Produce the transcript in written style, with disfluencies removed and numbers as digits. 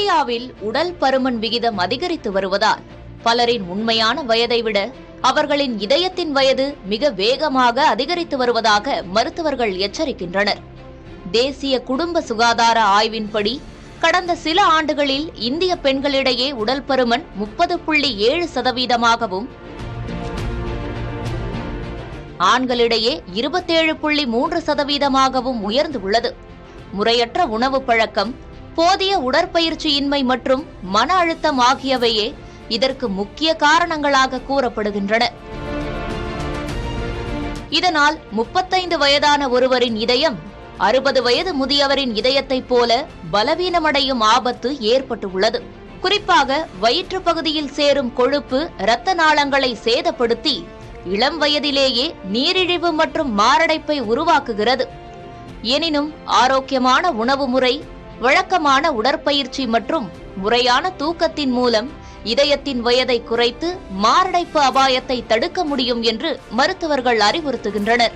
இந்தியாவில் உடல் பருமன் விகிதம் அதிகரித்து வருவதால் பலரின் உண்மையான வயதை விட அவர்களின் இதயத்தின் வயது மிக வேகமாக அதிகரித்து வருவதாக மருத்துவர்கள் எச்சரிக்கின்றனர். தேசிய குடும்ப சுகாதார ஆய்வின்படி கடந்த சில ஆண்டுகளில் இந்திய பெண்களிடையே உடல் பருமன் 30.7%, ஆண்களிடையே 27.3% உயர்ந்துள்ளது. முறையற்ற உணவு பழக்கம், போதிய உடற்பயிற்சியின்மை மற்றும் மன அழுத்தம் ஆகியவையே இதற்கு முக்கிய காரணங்களாக கூறப்படுகின்றன. இதனால் 35 வயதான ஒருவரின் இதயம் 60 வயது முதியவரின் இதயத்தைப் போல பலவீனமடையும் ஆபத்து ஏற்பட்டுள்ளது. குறிப்பாக வயிற்று பகுதியில் சேரும் கொழுப்பு இரத்த நாளங்களை சேதப்படுத்தி இளம் வயதிலேயே நீரிழிவு மற்றும் மாரடைப்பை உருவாக்குகிறது. எனினும் ஆரோக்கியமான உணவு முறை, வழக்கமான உடற்பயிற்சி மற்றும் முறையான தூக்கத்தின் மூலம் இதயத்தின் வயதை குறைத்து மாரடைப்பு அபாயத்தை தடுக்க முடியும் என்று மருத்துவர்கள் அறிவுறுத்துகின்றனர்.